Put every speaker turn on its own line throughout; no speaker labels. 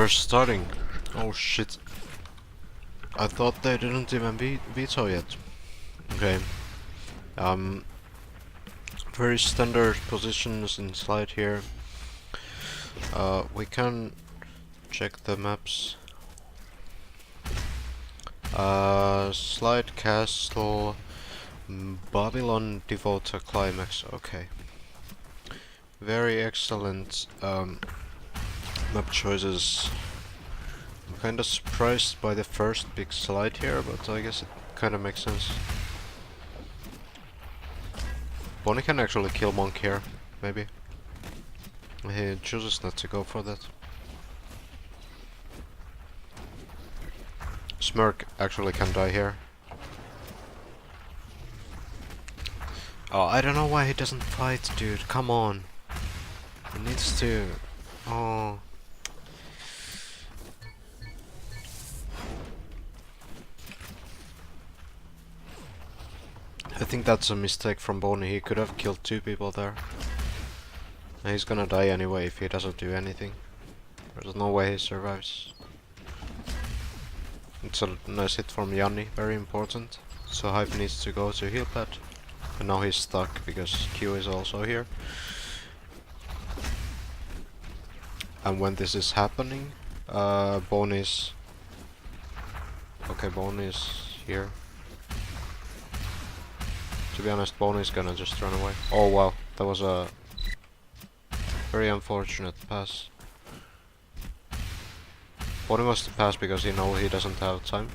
we're starting. Oh shit. I thought they didn't even veto yet. Okay. Very standard positions in slide here. We can check the maps. Slide Castle, Babylon Devota Climax. Okay. Very excellent map choices. I'm kinda surprised by the first big slide here, but I guess it kinda makes sense. Bonnie can actually kill Monk here, maybe. He chooses not to go for that. Smirk actually can die here. Oh, I don't know why he doesn't fight, dude. Come on. He needs to... Oh... I think that's a mistake from Boney. He could have killed 2 people there. And he's gonna die anyway if he doesn't do anything. There's no way he survives. It's a nice hit from Yanni, very important. So Hype needs to go to heal pad. And now he's stuck because Q is also here. And when this is happening, Boney's... Okay, Boney's here. To be honest, Boney's gonna just run away. Oh wow, that was a very unfortunate pass. Boney must pass because he knows he doesn't have time.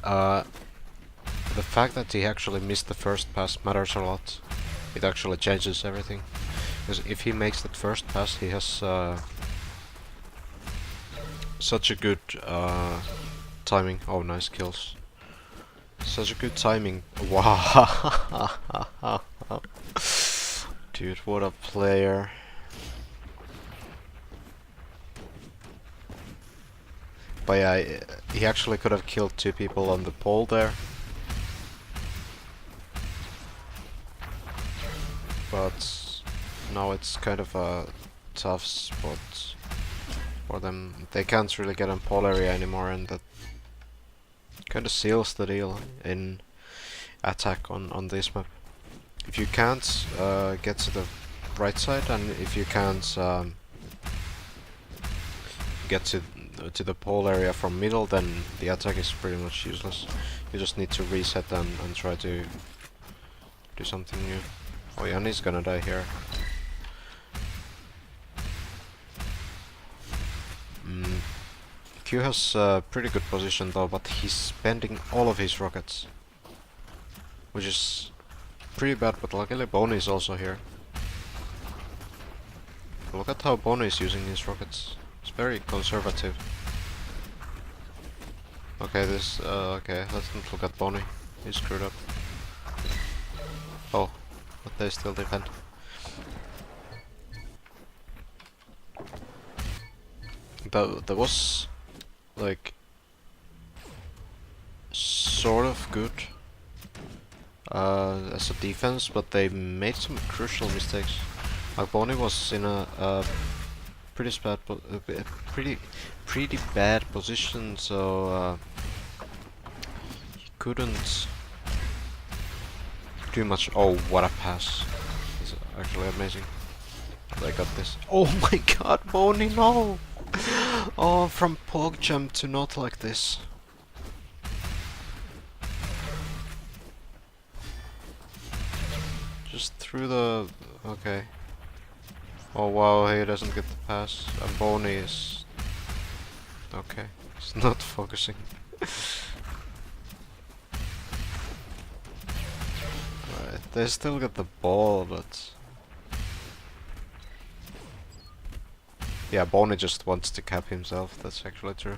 The fact that he actually missed the first pass matters a lot. It actually changes everything. Because if he makes that first pass, he has such a good timing. Oh, nice kills. Such a good timing. Wow. Dude, what a player. But yeah, he actually could have killed 2 people on the pole there. But now it's kind of a tough spot for them. They can't really get on pole area anymore, and that kind of seals the deal in attack on this map. If you can't get to the right side, and if you can't get to the pole area from middle, then the attack is pretty much useless. You just need to reset and try to do something new. Oh, Yanni's gonna die here. Q has a pretty good position though, but he's spending all of his rockets. Which is pretty bad, but luckily Boney is also here. Look at how Boney is using his rockets. It's very conservative. Okay, okay, let's not look at Boney. He's screwed up. Oh, but they still defend. That was like sort of good as a defense, but they made some crucial mistakes. Like Boney was in a pretty bad position, so he couldn't do much. Oh, what a pass! It's actually amazing. I got this. Oh my god, Boney, no! Oh, from PogChamp to not like this. Just through the... okay. Oh wow, he doesn't get the pass. And Boney is... okay, he's not focusing. Right, they still get the ball, but... yeah, Boney just wants to cap himself, that's actually true.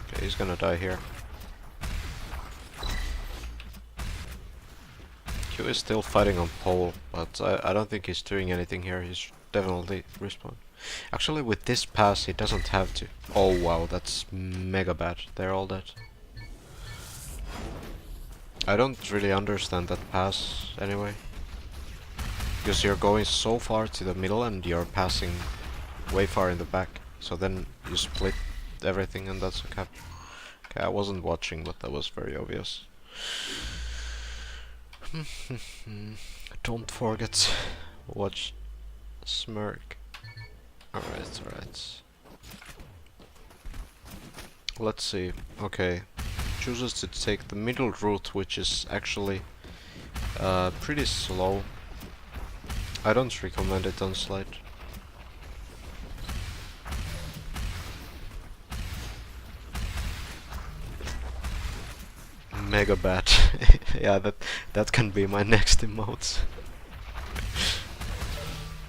Okay, he's gonna die here. Q is still fighting on pole, but I don't think he's doing anything here. He should definitely respawn. Actually, with this pass, he doesn't have to. Oh wow, that's mega bad. They're all dead. I don't really understand that pass anyway. Because you're going so far to the middle and you're passing way far in the back. So then you split everything and that's okay. Okay, I wasn't watching, but that was very obvious. Don't forget, watch Smirk. Alright, alright. Let's see. Okay. Chooses to take the middle route, which is actually pretty slow. I don't recommend it on slide. Mega bad. Yeah, that can be my next emote.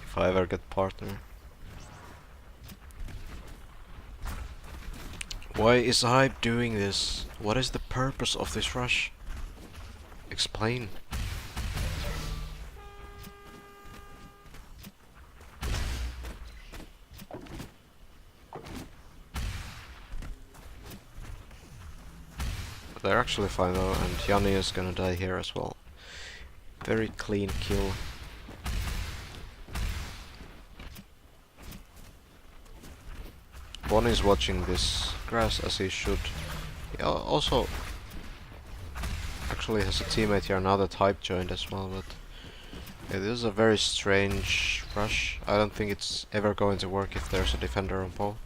If I ever get partner. Why is Hype doing this? What is the purpose of this rush? Explain. They're actually fine though, and Yanni is gonna die here as well. Very clean kill. Bonnie's watching this grass as he should. He also actually has a teammate here now that Hype joined as well, but yeah, this is a very strange rush. I don't think it's ever going to work if there's a defender on pole.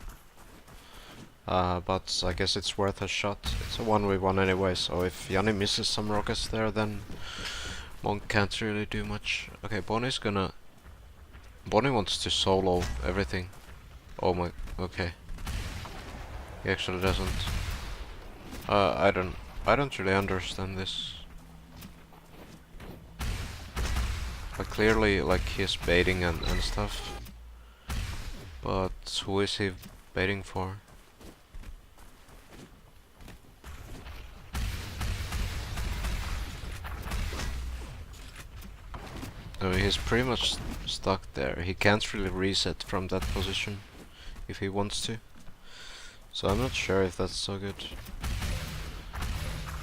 But I guess it's worth a shot. It's a 1v1 anyway, so if Yanni misses some rockets there, then Monk can't really do much. Okay, Bonnie wants to solo everything. Oh my, okay. He actually doesn't. I don't really understand this. But clearly, like, he's baiting and stuff. But who is he baiting for? I mean, he's pretty much stuck there. He can't really reset from that position if he wants to. So I'm not sure if that's so good.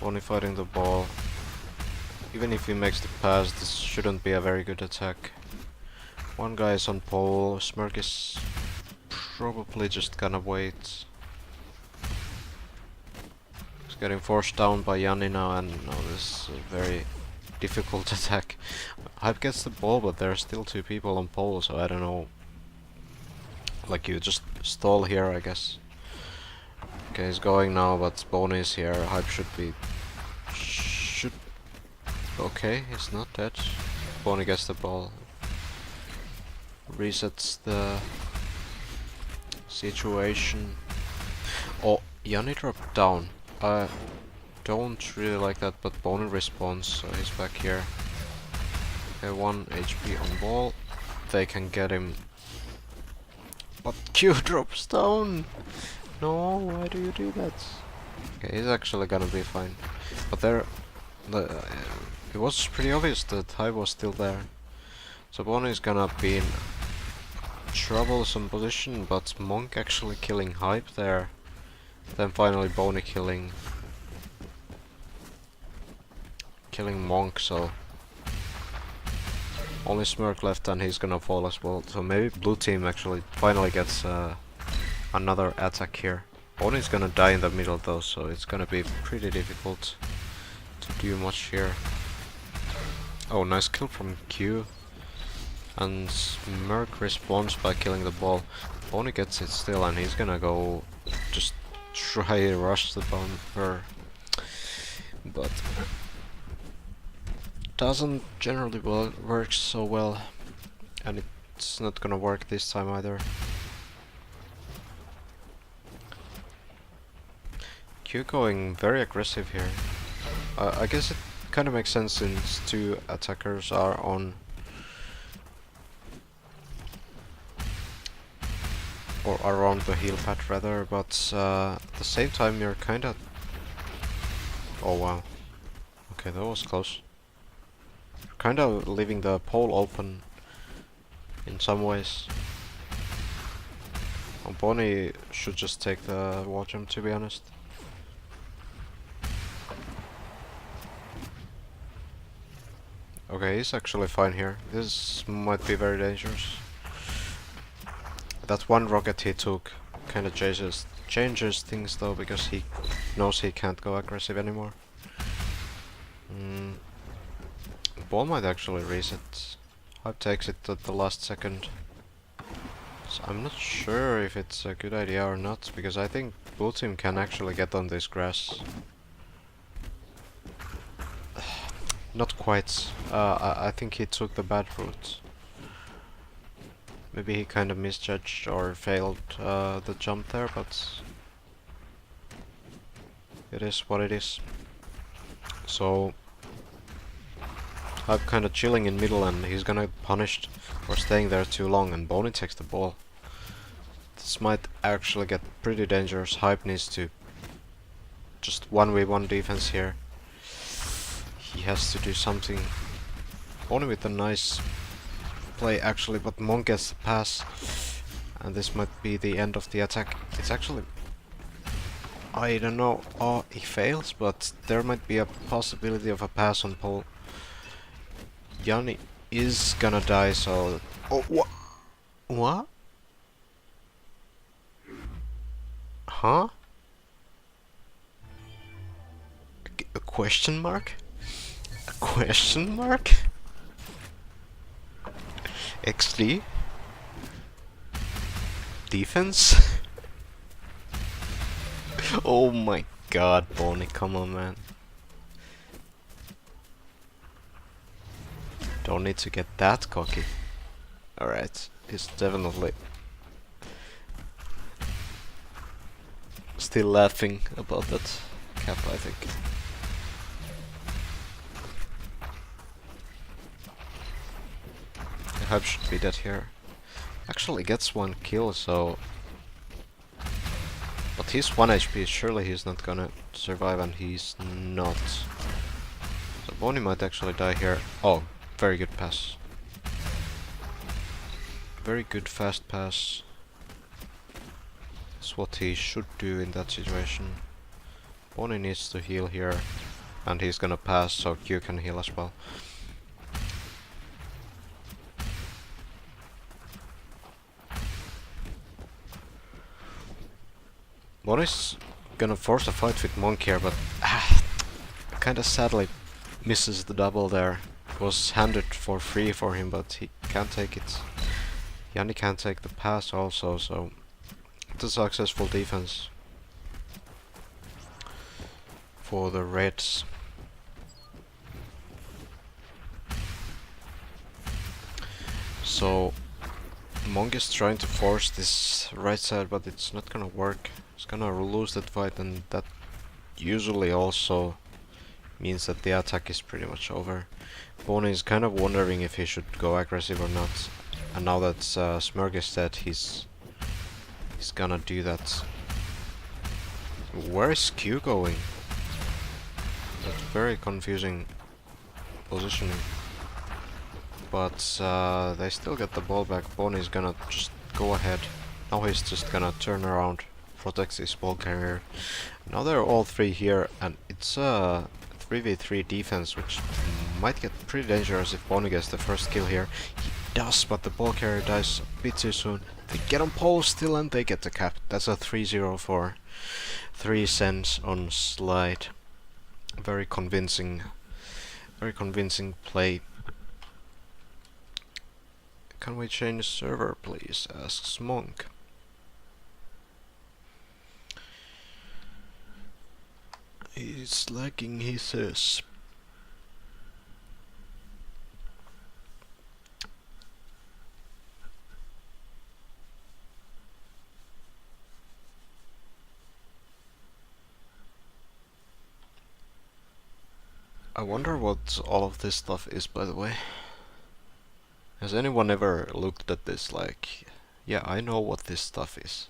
Only fighting the ball. Even if he makes the pass, this shouldn't be a very good attack. One guy is on pole. Smirk is probably just gonna wait. He's getting forced down by Yanni now, and no, this is a very difficult attack. Hype gets the ball, but there are still two people on pole, so I don't know. Like, you just stall here, I guess. Okay, he's going now, but Bonnie is here. Hype should be... Okay, he's not dead. Bonnie gets the ball. Resets the situation. Oh, Yanni dropped down. I don't really like that, but Bonnie responds, so he's back here. Okay, 1 HP on ball. They can get him. But Q drops down! No, why do you do that? Okay, he's actually gonna be fine. But it was pretty obvious that Hype was still there. So Bonnie is gonna be in troublesome position, but Monk actually killing Hype there. Then finally Bonnie killing Monk, so only Smirk left and he's gonna fall as well. So maybe blue team actually finally gets another attack here. Bonnie's gonna die in the middle though, so it's gonna be pretty difficult to do much here. Oh, nice kill from Q. And Smirk responds by killing the ball. Bonnie gets it still, and he's gonna go just try to rush the bomber. But doesn't generally work so well, and it's not gonna work this time either. Q going very aggressive here. I guess it kind of makes sense since two attackers are on, or around the heal pad rather, but at the same time you're kinda... Oh wow. Okay, that was close. You're kinda leaving the pole open in some ways. Oh, Bonnie should just take the wall jump, to be honest. Okay, he's actually fine here. This might be very dangerous. That one rocket he took kind of changes things though, because he knows he can't go aggressive anymore. Ball might actually reset. Hype takes it at the last second. So I'm not sure if it's a good idea or not, because I think blue team can actually get on this grass. Not quite. I think he took the bad route. Maybe he kind of misjudged or failed the jump there, but it is what it is. So I'm kind of chilling in middle, and he's gonna get punished for staying there too long, and Boney takes the ball. This might actually get pretty dangerous. Hype needs to just 1v1 defense here. He has to do something. Boney with a nice play actually, but Monk gets the pass, and this might be the end of the attack. It's actually, I don't know. Oh, he fails, but there might be a possibility of a pass on pole. Yanni is gonna die, so... Oh, what? What? Huh? A question mark? A question mark? XD? Defense? Oh my god, Boney, come on, man. Don't need to get that cocky. Alright, he's definitely still laughing about that cap, I think. The Hype should be dead here. Actually gets one kill, so... But he's 1 HP, surely he's not gonna survive, and he's not. So Boney might actually die here. Oh, very good pass. Very good fast pass. That's what he should do in that situation. Boney needs to heal here, and he's gonna pass, so Q can heal as well. Boney's gonna force a fight with Monk here, but kinda sadly misses the double there. It was handed for free for him, but he can't take it. Yanni can't take the pass also, so it's a successful defense for the Reds. So Monk is trying to force this right side, but it's not gonna work. He's gonna lose that fight, and that usually also means that the attack is pretty much over. Boney is kind of wondering if he should go aggressive or not, and now that Smurg is dead, he's gonna do that. Where is Q going? That's very confusing positioning. But they still get the ball back. Boney's gonna just go ahead. Now he's just gonna turn around, protect his ball carrier. Now they're all three here, and it's a 3v3 defense, which might get pretty dangerous if Boney gets the first kill here. He does, but the ball carrier dies a bit too soon. They get on pole still, and they get the cap. That's a 3-0 for 3Sense on slide. Very convincing play. Can we change server, please? Asks Monk. He's lagging, he says. I wonder what all of this stuff is, by the way. Has anyone ever looked at this like, yeah, I know what this stuff is.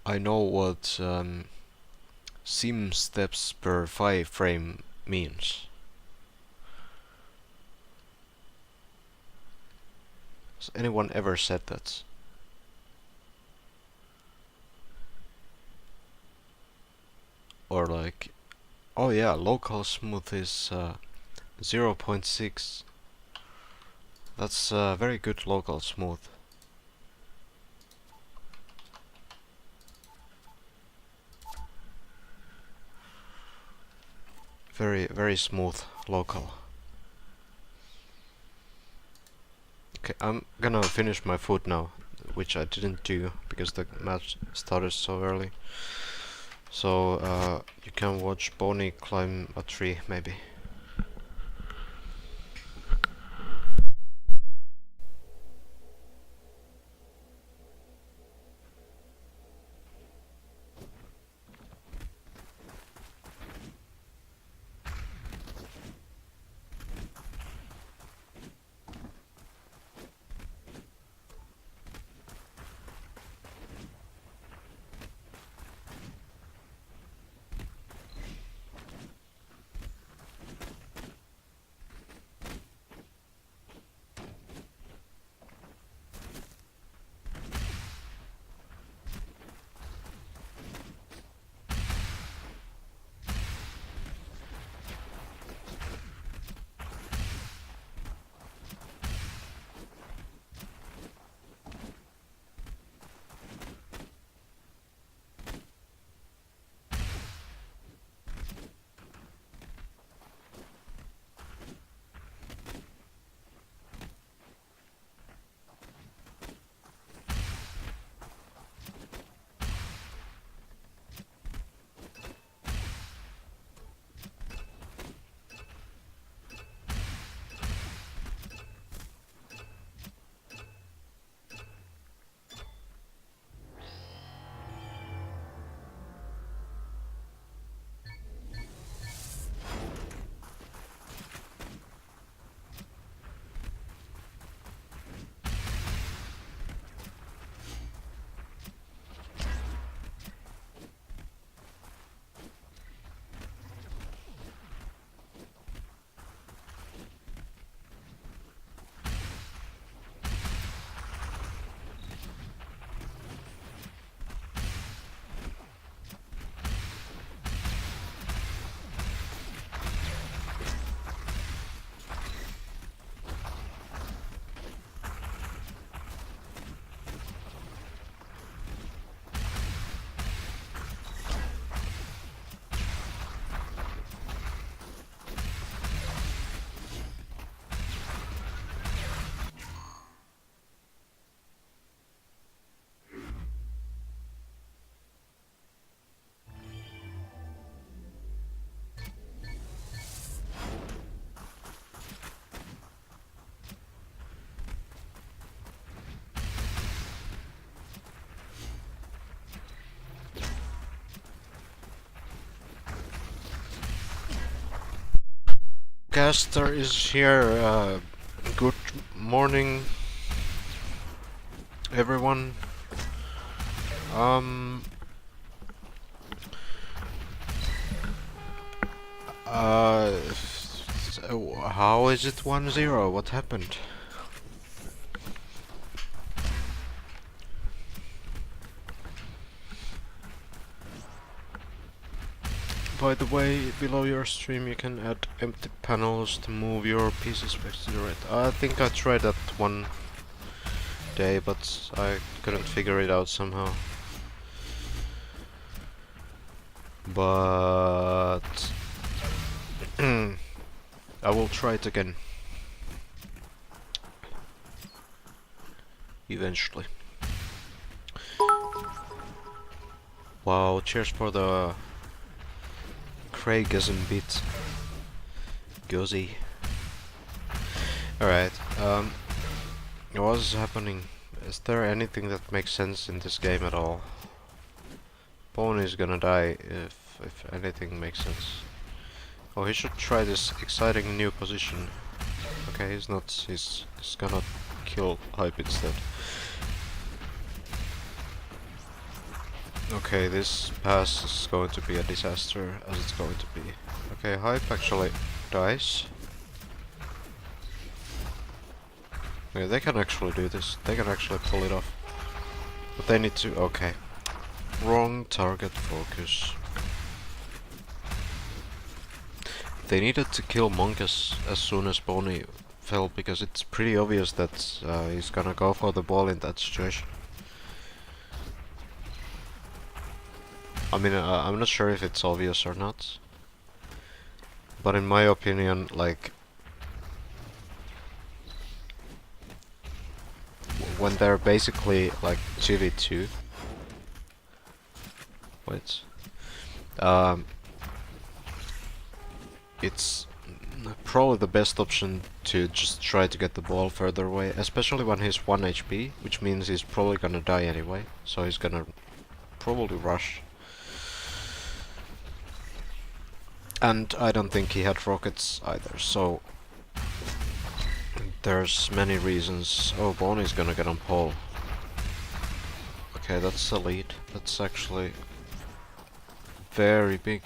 I know what sim steps per 5 frame means. Has anyone ever said that? Or like, oh yeah, local smooth is 0.6. That's very good local smooth. Very smooth local. Okay, I'm gonna finish my food now, which I didn't do because the match started so early. So you can watch Bonnie climb a tree, maybe. Caster is here. Good morning, everyone. Um. So how is it 1-0? What happened? By the way, below your stream you can add empty panels to move your PC specs to the right. I think I tried that one day, but I couldn't figure it out somehow. But I will try it again. Eventually. Wow, cheers for the Craigism beat. Gozy. Alright, what's happening? Is there anything that makes sense in this game at all? Pony is gonna die if anything makes sense. Oh, he should try this exciting new position. Okay, he's not. He's gonna kill Hype instead. Okay, this pass is going to be a disaster, as it's going to be. Okay, Hype actually dies. Okay, they can actually do this. They can actually pull it off. But they need to... okay. Wrong target focus. They needed to kill Monkus as soon as Bonnie felt because it's pretty obvious that he's gonna go for the ball in that situation. I mean, I'm not sure if it's obvious or not, but in my opinion, like, when they're basically like 2v2, wait, it's probably the best option to just try to get the ball further away, especially when he's 1 HP, which means he's probably gonna die anyway, so he's gonna probably rush. And I don't think he had rockets either, so there's many reasons. Oh, Bonnie's gonna get on pole. Okay, that's a lead. That's actually very big.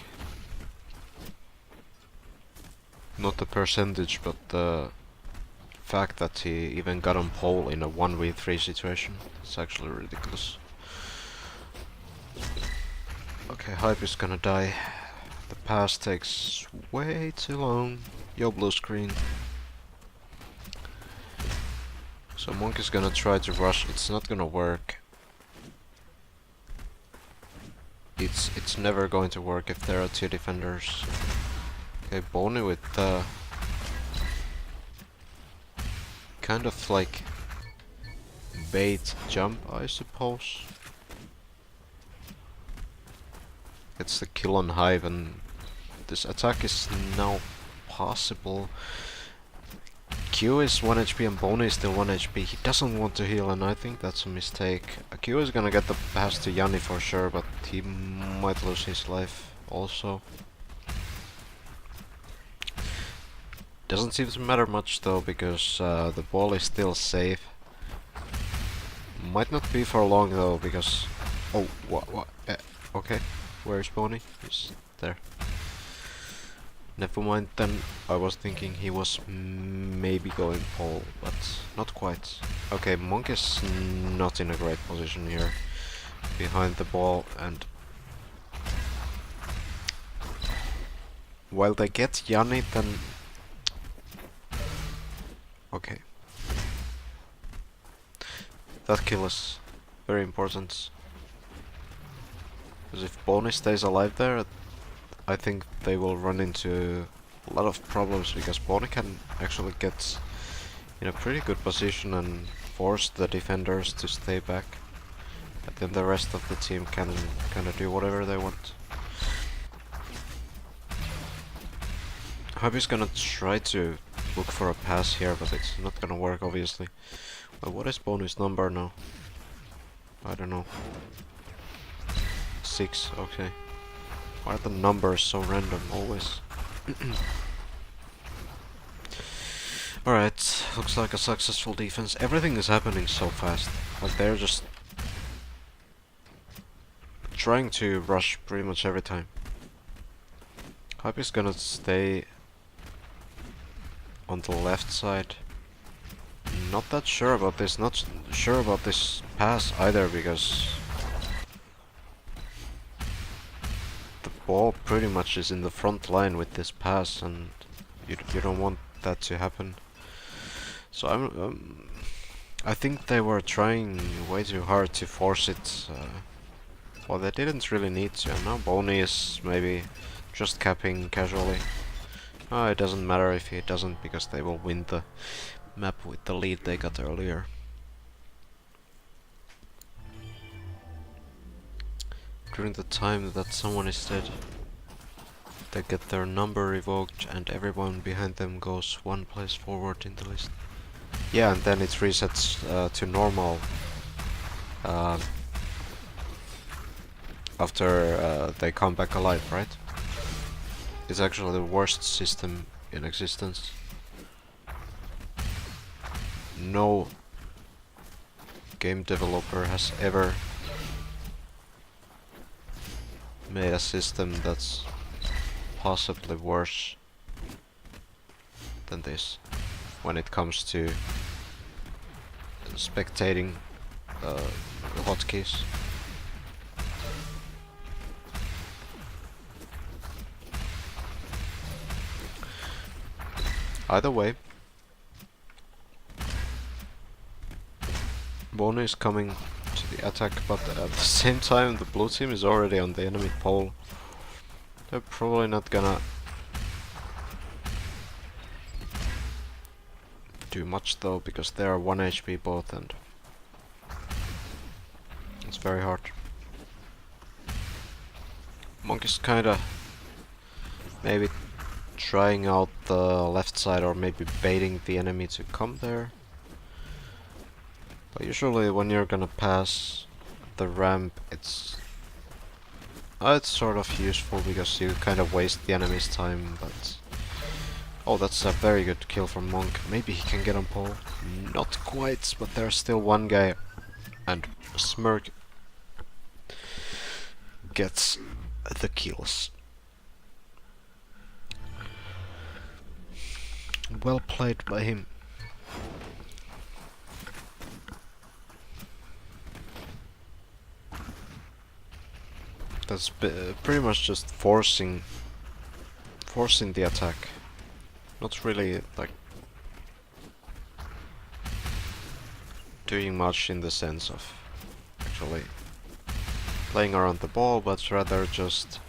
Not the percentage, but the fact that he even got on pole in a 1v3 situation. It's actually ridiculous. Okay, Hype is gonna die. The pass takes way too long. Yo, blue screen. So Monk is gonna try to rush. It's not gonna work. It's never going to work if there are two defenders. Okay, Boney with kind of like bait jump, I suppose. It's the kill on Hive, and this attack is now possible. Q is 1 HP and Boney is still 1 HP. He doesn't want to heal, and I think that's a mistake. Q is gonna get the pass to Yanni for sure, but he might lose his life also. Doesn't seem to matter much though, because the ball is still safe. Might not be for long though, because... Oh, what? Okay, where is Boney? He's there. Never mind then, I was thinking he was maybe going pole, but not quite. Okay, Monk is not in a great position here. Behind the ball, and... while they get Yanni, then... Okay. That kill is very important. Because if Boney stays alive there, I think they will run into a lot of problems, because Boney can actually get in a pretty good position and force the defenders to stay back. But then the rest of the team can kind of do whatever they want. Hubby's gonna try to look for a pass here, but it's not gonna work obviously. Well, what is Boney's number now? I don't know. 6, okay. Why are the numbers so random always? Alright, looks like a successful defense. Everything is happening so fast. Like they're just trying to rush pretty much every time. Hype is gonna stay on the left side. Not that sure about this, not sure about this pass either, because the ball pretty much is in the front line with this pass, and you don't want that to happen. So I think they were trying way too hard to force it. Well, they didn't really need to, and now Boney is maybe just capping casually. It doesn't matter if he doesn't, because they will win the map with the lead they got earlier. During the time that someone is dead, they get their number revoked, and everyone behind them goes one place forward in the list. Yeah, and then it resets to normal after they come back alive, right? It's actually the worst system in existence. No game developer has ever made a system that's possibly worse than this when it comes to spectating hotkeys. Either way, Bonnie is coming to the attack, but at the same time the blue team is already on the enemy pole. They're probably not gonna do much though, because they are 1 HP both and it's very hard. Monk is kinda maybe trying out the left side or maybe baiting the enemy to come there. But usually when you're gonna pass the ramp, it's sort of useful because you kind of waste the enemy's time, but... Oh, that's a very good kill from Monk. Maybe he can get on pole. Not quite, but there's still one guy. And Smirk gets the kills. Well played by him. That's pretty much just forcing the attack. Not really like doing much in the sense of actually playing around the ball, but rather just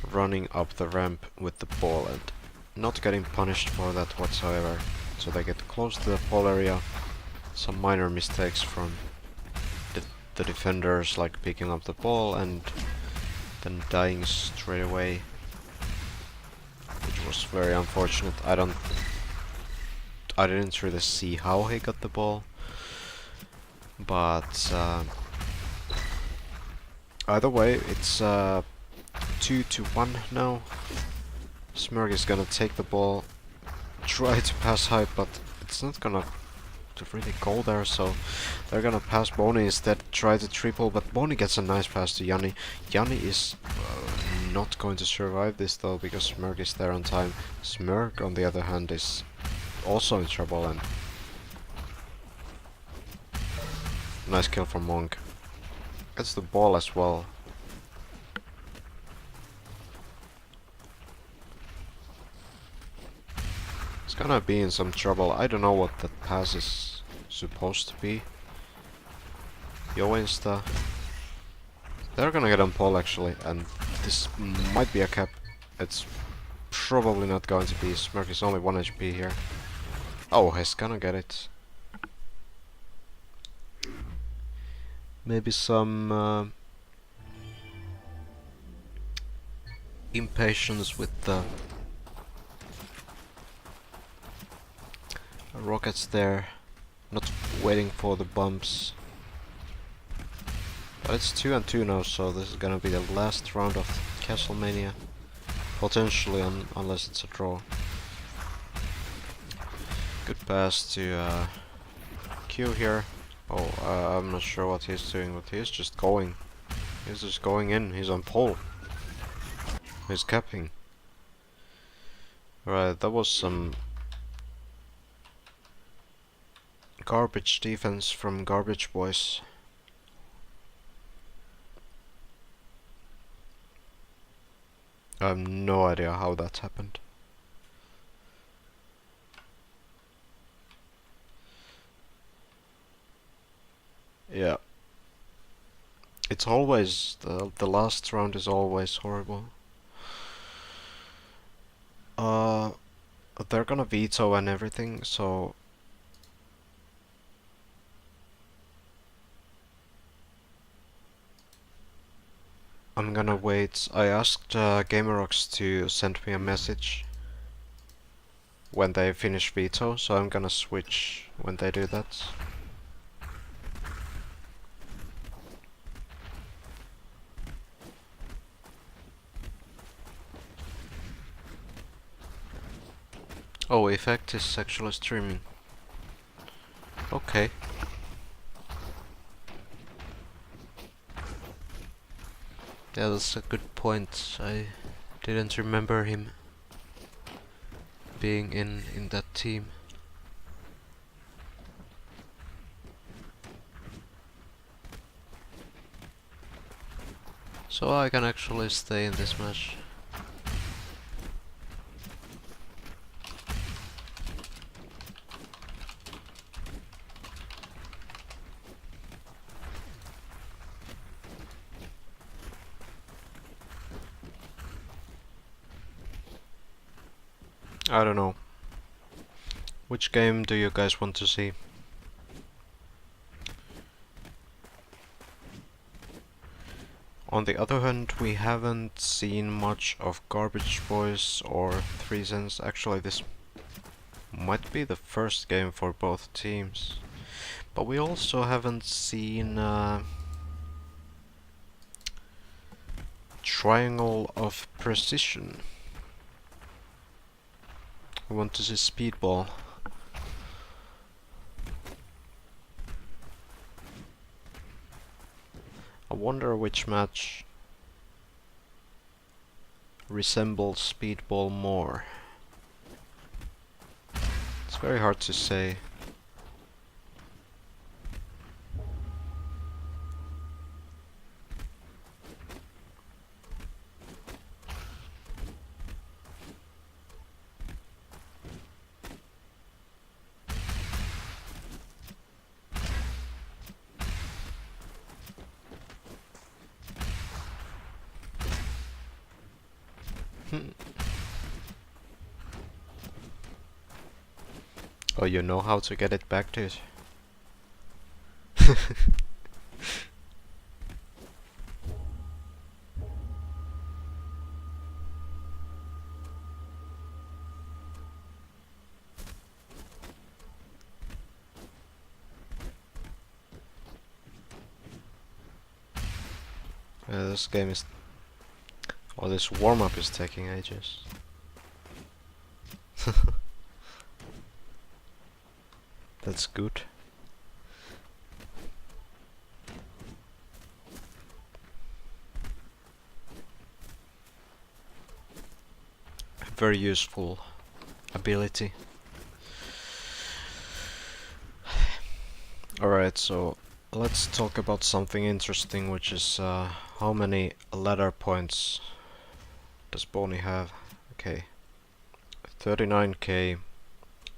running up the ramp with the ball and not getting punished for that whatsoever. So they get close to the pole area. Some minor mistakes from the defenders, like picking up the ball and then dying straight away, which was very unfortunate. I didn't really see how he got the ball, but either way, it's 2-1 now. Smirk is gonna take the ball, try to pass high, but it's not gonna really go there, so they're gonna pass Bonnie instead, try to triple, but Bonnie gets a nice pass to Yanni. Yanni is not going to survive this though, because Smirk is there on time. Smirk, on the other hand, is also in trouble, and nice kill from Monk. Gets the ball as well. It's gonna be in some trouble. I don't know what that pass is supposed to be. Yo Insta. They're gonna get on pole actually, and this might be a cap. It's probably not going to be. Smirk is only 1 HP here. Oh, he's gonna get it. Maybe some impatience with the rockets there, not waiting for the bumps. But it's 2-2 now, so this is gonna be the last round of Castlemania. Potentially, unless it's a draw. Good pass to Q here. Oh, I'm not sure what he's doing, but he's just going. He's just going in, he's on pole. He's capping. Right, that was some garbage defense from Garbage Boys. I have no idea how that happened. Yeah. It's always, the last round is always horrible. They're gonna veto and everything, so I'm gonna wait. I asked Gamerox to send me a message when they finish veto, so I'm gonna switch when they do that. Oh, Effect is actually streaming. Okay. Yeah, that's a good point. I didn't remember him being in that team. So I can actually stay in this match. I don't know. Which game do you guys want to see? On the other hand, we haven't seen much of Garbage Boys or 3Sense. Actually, this might be the first game for both teams. But we also haven't seen Triangle of Precision. We want to see Speedball. I wonder which match resembles Speedball more. It's very hard to say. Oh, you know how to get it back to it? This game is... Oh, this warm-up is taking ages. That's good. A very useful ability. Alright, so let's talk about something interesting, which is how many ladder points does Boney have? Okay, 39k,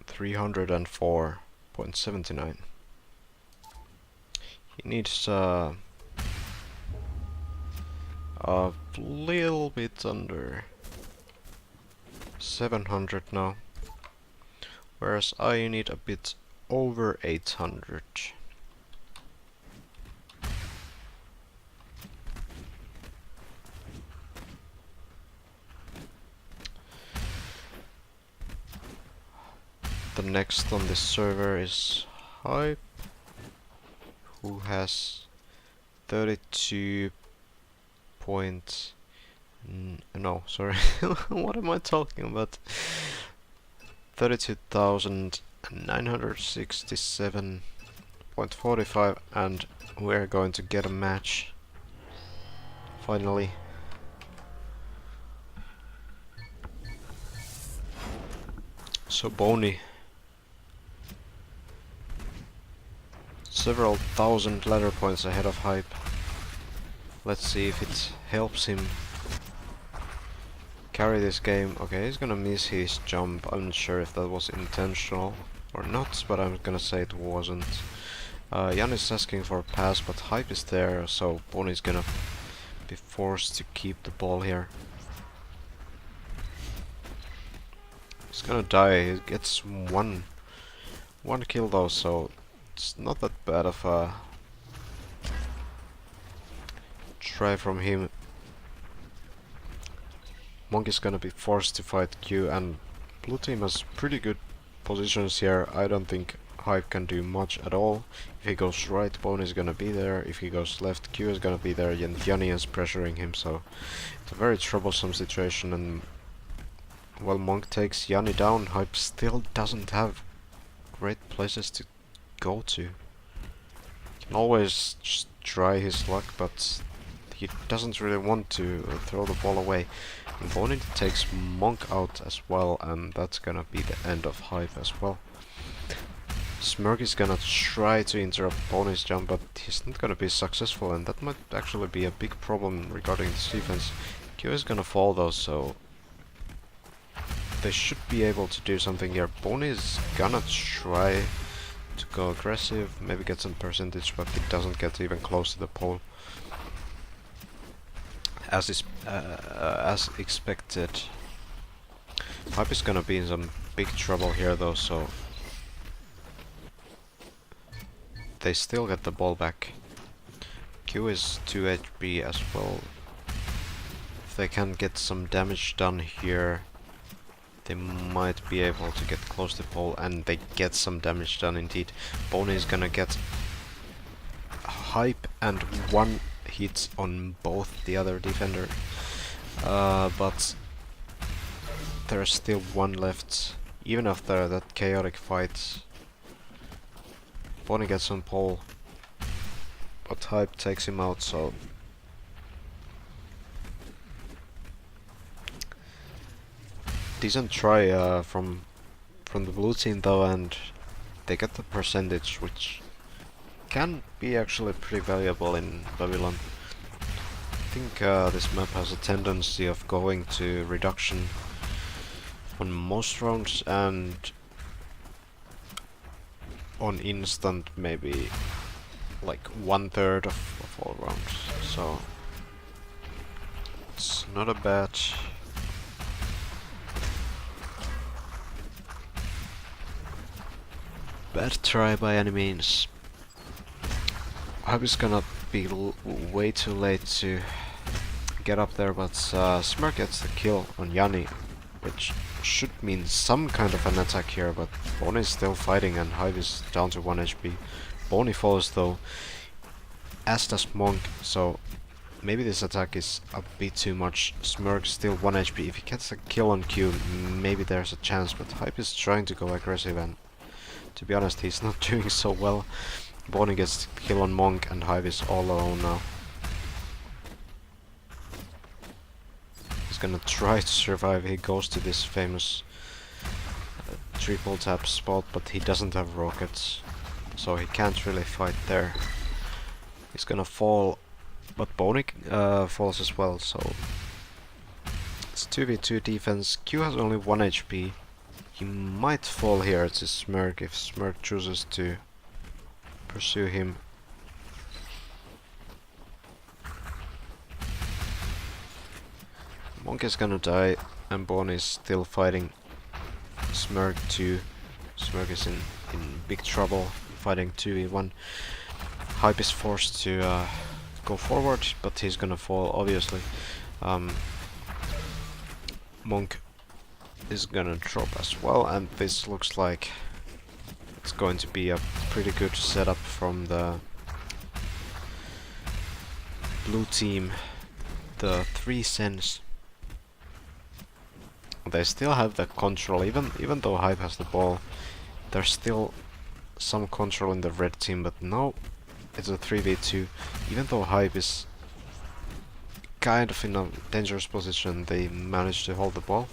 304.79. He needs a little bit under 700 now, whereas I need a bit over 800. The next on this server is Hype, who has 32 point... no, sorry, what am I talking about? 32,967.45, and we're going to get a match finally. So Boney, several thousand ladder points ahead of Hype. Let's see if it helps him carry this game. Okay, he's gonna miss his jump. I'm not sure if that was intentional or not, but I'm gonna say it wasn't. Jan is asking for a pass, but Hype is there, so Boney's gonna be forced to keep the ball here. He's gonna die. He gets one kill though, so it's not that bad of a try from him. Monk is gonna be forced to fight Q, and blue team has pretty good positions here. I don't think Hype can do much at all. If he goes right, Bone is gonna be there. If he goes left, Q is gonna be there, and Yanni is pressuring him, so it's a very troublesome situation. And while Monk takes Yanni down, Hype still doesn't have great places to go to. He can always just try his luck, but he doesn't really want to throw the ball away. And Boney takes Monk out as well, and that's gonna be the end of Hype as well. Smirk is gonna try to interrupt Boney's jump, but he's not gonna be successful, and that might actually be a big problem regarding this defense. Q is gonna fall though, so they should be able to do something here. Boney is gonna try to go aggressive, maybe get some percentage, but he doesn't get even close to the pole. As expected, Hype is gonna be in some big trouble here though, so they still get the ball back. Q is 2 HP as well. If they can get some damage done here, they might be able to get close to pole, and they get some damage done indeed. Boney is gonna get Hype and 1 hit on both the other defender, but there's still 1 left, even after that chaotic fight. Boney gets on pole, but Hype takes him out, so decent try from the blue team though, and they get the percentage, which can be actually pretty valuable in Babylon. I think this map has a tendency of going to reduction on most rounds, and on instant maybe like 1/3 of all rounds, so it's not a bad try by any means. I was gonna be way too late to get up there, but Smirk gets the kill on Yanni, which should mean some kind of an attack here, but Boney is still fighting and Hive is down to 1 HP. Boney falls though, as does Monk, so maybe this attack is a bit too much. Smirk still 1 HP. If he gets a kill on Q, maybe there's a chance, but Hype is trying to go aggressive, and to be honest, he's not doing so well. Boney gets the kill on Monk and Hive is all alone now. He's gonna try to survive. He goes to this famous triple tap spot, but he doesn't have rockets, so he can't really fight there. He's gonna fall, but Boney falls as well, so it's 2v2 defense. Q has only 1 HP. He might fall here to Smirk if Smirk chooses to pursue him. Monk is gonna die, and Boney is still fighting Smirk too. Smirk is in big trouble, fighting 2v1. Hype is forced to go forward, but he's gonna fall, obviously. Monk is gonna drop as well, and this looks like it's going to be a pretty good setup from the blue team, the 3Sense. They still have the control, even though Hype has the ball. There's still some control in the red team, but no, it's a 3v2. Even though Hype is kind of in a dangerous position, they managed to hold the ball.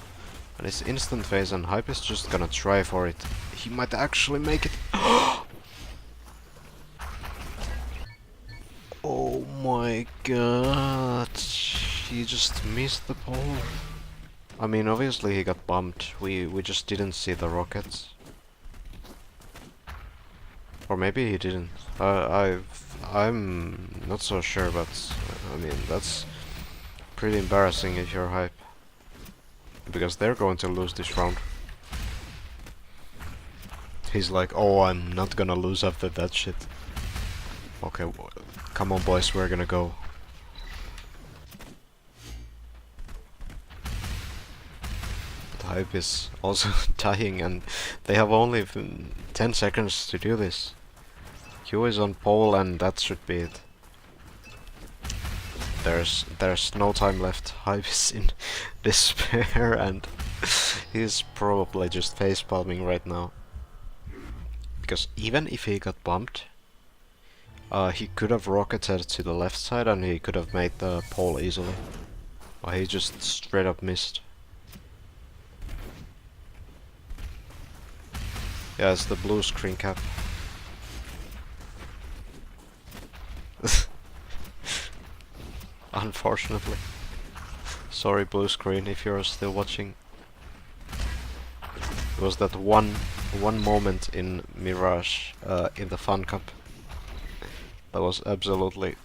And it's instant phase, and Hype is just gonna try for it. He might actually make it. Oh my god, he just missed the ball. I mean, obviously he got bumped. We just didn't see the rockets. Or maybe he didn't. I'm not so sure, but I mean, that's pretty embarrassing if you're Hype, because they're going to lose this round. He's like, oh, I'm not gonna lose after that shit. Okay, come on boys, we're gonna go. But Hype is also dying, and they have only 10 seconds to do this. Q is on pole, and that should be it. There's no time left. Hype is in despair, and he's probably just facepalming right now. Because even if he got bumped, he could have rocketed to the left side and he could have made the pole easily. But he just straight up missed. Yeah, it's the blue screen cap. Unfortunately. Sorry, blue screen, if you're still watching. It was that one moment in Mirage, in the Fun Cup. That was absolutely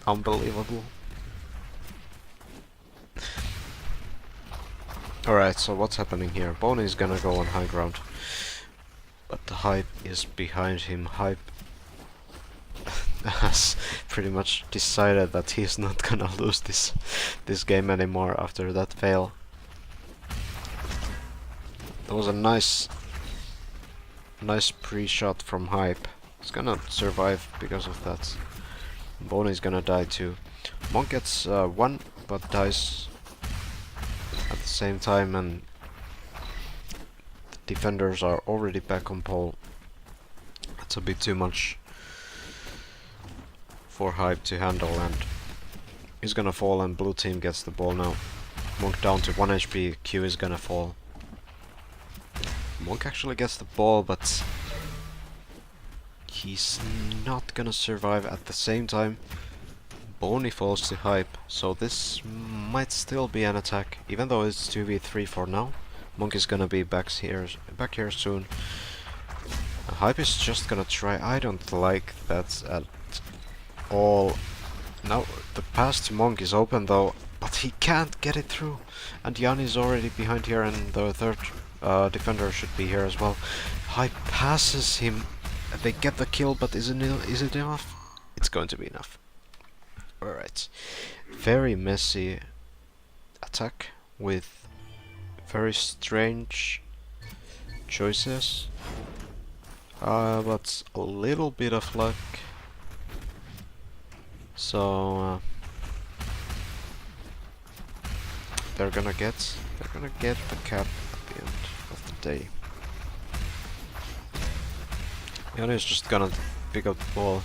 unbelievable. Alright, so what's happening here? Boney is gonna go on high ground. But the Hype is behind him. Hype has pretty much decided that he's not gonna lose this game anymore after that fail. That was a nice pre-shot from Hype. He's gonna survive because of that. Boney's gonna die too. Monk gets one, but dies at the same time, and the defenders are already back on pole. That's a bit too much for Hype to handle, and he's gonna fall, and blue team gets the ball now. Monk down to 1 HP, Q is gonna fall. Monk actually gets the ball, but he's not gonna survive at the same time. Boney falls to Hype, so this might still be an attack, even though it's 2v3 for now. Monk is gonna be back here soon. Hype is just gonna try. I don't like that at all. Now the pass to Monk is open though, but he can't get it through. And Yanni is already behind here, and the third defender should be here as well. Hype passes him. They get the kill, but is it enough? It's going to be enough. Alright. Very messy attack with very strange choices. But a little bit of luck. So they're gonna get the cap at the end of the day. Yanni is just gonna pick up the ball.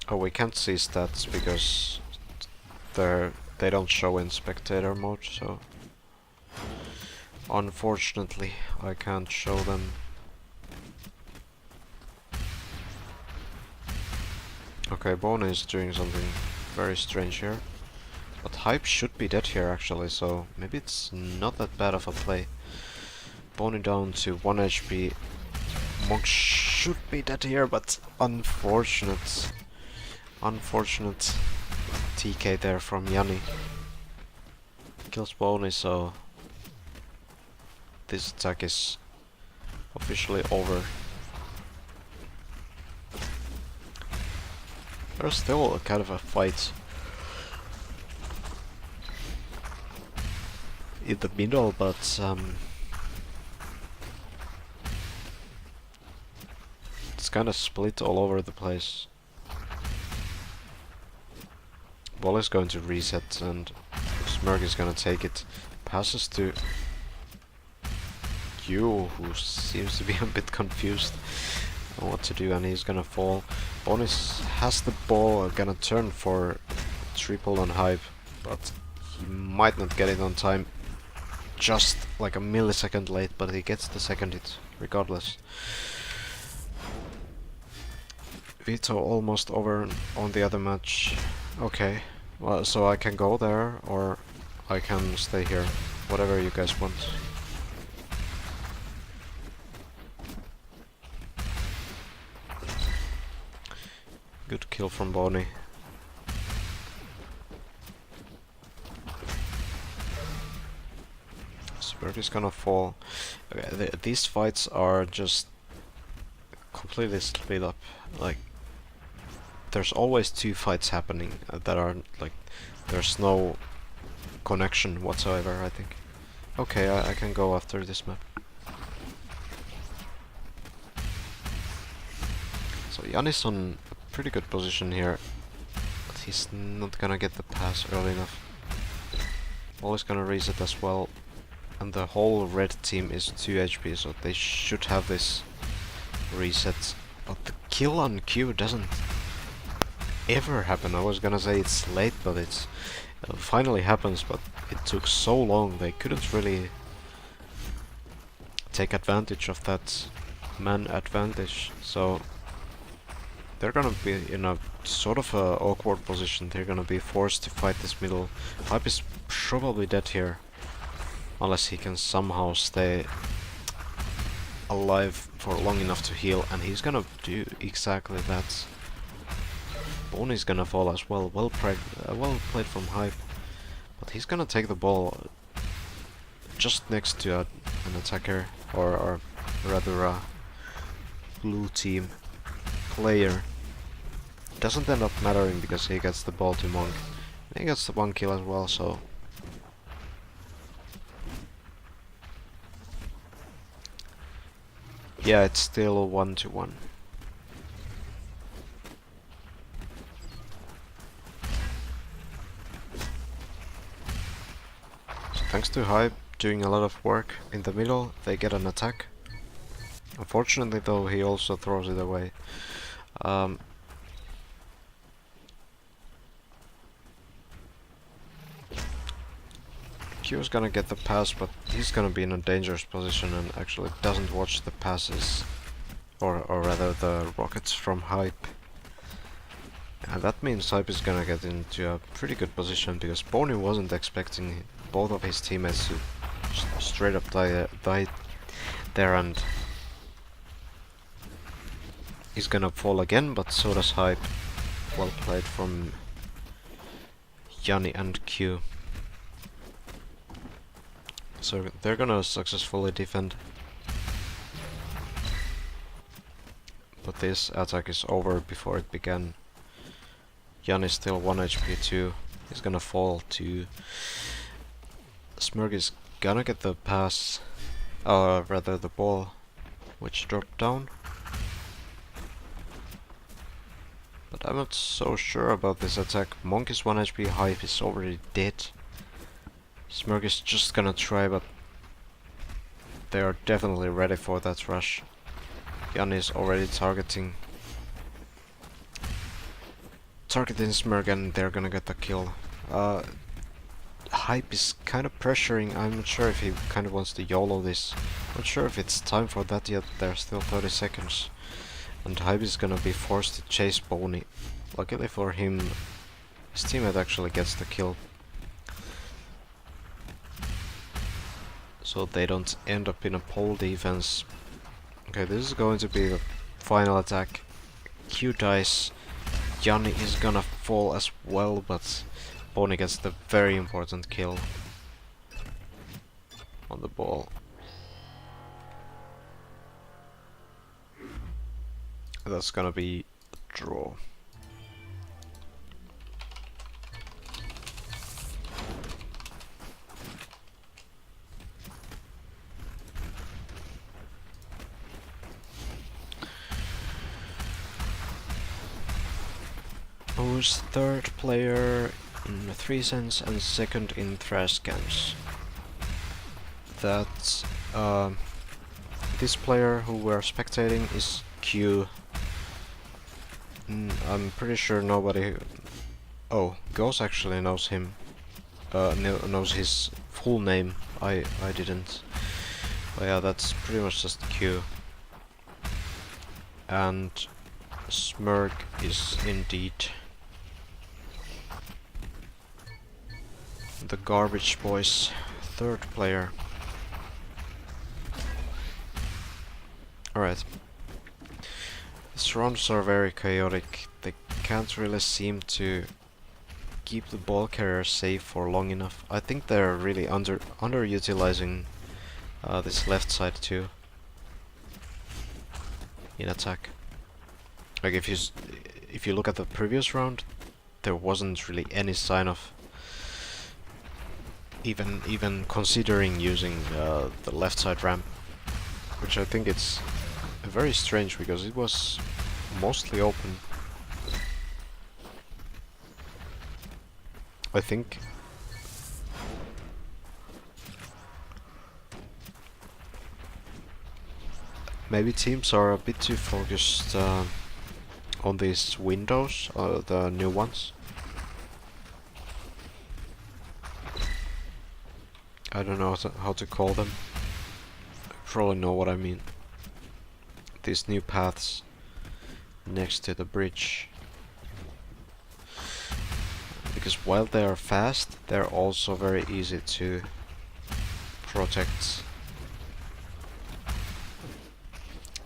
Oh, we can't see stats because they don't show in spectator mode, so unfortunately I can't show them. Okay, Boney is doing something very strange here. But Hype should be dead here actually, so maybe it's not that bad of a play. Boney down to 1 HP. Monk should be dead here, but unfortunate TK there from Yanni. Kills Boney, so this attack is officially over. There's still a kind of a fight in the middle, but it's kind of split all over the place. Ball is going to reset, and Smirk is gonna take it. Passes to Q, who seems to be a bit confused on what to do, and he's gonna fall. Bonus has the ball, gonna turn for triple on Hype, but he might not get it on time. Just like a millisecond late, but he gets the second hit regardless. Veto almost over on the other match. Okay, well, so I can go there or I can stay here. Whatever you guys want. Good kill from Boney. Spirit is gonna fall. Okay, these fights are just completely split up. Like, there's always two fights happening that are like, there's no connection whatsoever, I think. Okay, I can go after this map. So Yanni's on a pretty good position here, but he's not gonna get the pass early enough. Ball is gonna reset as well, and the whole red team is 2 HP, so they should have this reset. But the kill on Q doesn't ever happen. I was gonna say it's late, but it finally happens, but it took so long. They couldn't really take advantage of that man advantage, so they're gonna be in a sort of a awkward position. They're gonna be forced to fight this middle. Hype is probably dead here, unless he can somehow stay alive for long enough to heal, and he's gonna do exactly that. Boney's gonna fall as well. Well played from Hype. But he's gonna take the ball just next to an attacker, or rather a blue team player. Doesn't end up mattering because he gets the ball to Monk. And he gets the 1 kill as well, so... yeah, it's still 1-1. So thanks to Hype doing a lot of work in the middle, they get an attack. Unfortunately though, he also throws it away. Q's gonna get the pass, but he's gonna be in a dangerous position and actually doesn't watch the passes, or rather the rockets from Hype. And that means Hype is gonna get into a pretty good position, because Pony wasn't expecting both of his teammates to straight up die there, and he's gonna fall again, but so does Hype. Well played from Yanni and Q. So they're gonna successfully defend. But this attack is over before it began. Jan is still 1 HP too. He's gonna fall to... Smurg is gonna get the pass, rather the ball, which dropped down. But I'm not so sure about this attack. Monk is 1 HP, Hype is already dead. Smurg is just gonna try, but they are definitely ready for that rush. Jan is already targeting Smurg, and they're gonna get the kill. Hype is kind of pressuring. I'm not sure if he kind of wants to YOLO this. Not sure if it's time for that yet. There's still 30 seconds. And Hype is gonna be forced to chase Pony. Luckily for him, his teammate actually gets the kill. So they don't end up in a pole defense. Okay, this is going to be the final attack. Q dies. Yanni is gonna fall as well, but Pony gets the very important kill on the ball. That's gonna be a draw. Who's third player in 3Sense and second in 3Sense? That's this player who we're spectating is Q. I'm pretty sure nobody... Oh, Ghost actually knows him. Knows his full name. I didn't. But yeah, that's pretty much just Q. And Smurg is indeed the Garbage Boys' third player. Alright. These rounds are very chaotic. They can't really seem to keep the ball carrier safe for long enough. I think they're really underutilizing this left side too in attack. Like if you look at the previous round, there wasn't really any sign of even considering using the left side ramp, which I think it's very strange because it was mostly open. I think maybe teams are a bit too focused on these windows, the new ones. I don't know how to call them. You probably know what I mean. These new paths next to the bridge. Because while they are fast, they're also very easy to protect.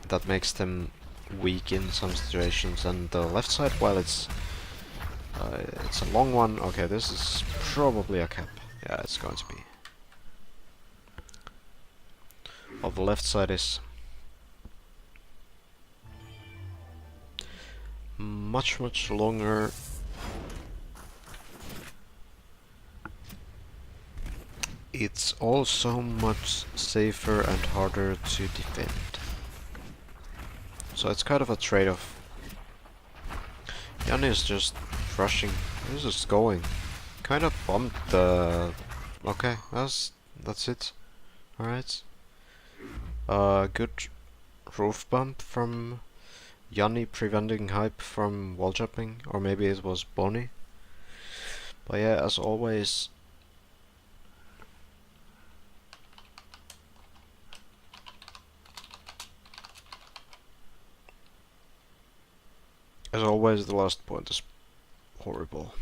That makes them weak in some situations, and the left side, while it's a long one. Okay, this is probably a cap. Yeah, it's going to be. Well, the left side is much longer. It's also much safer and harder to defend. So it's kind of a trade-off. Yanni is just rushing. He's just going. Kind of bumped the... Okay, that's it. Alright. Good roof bump from Yanni preventing Hype from wall jumping. Or maybe it was Bonnie. But yeah, as always... As always, the last point is horrible.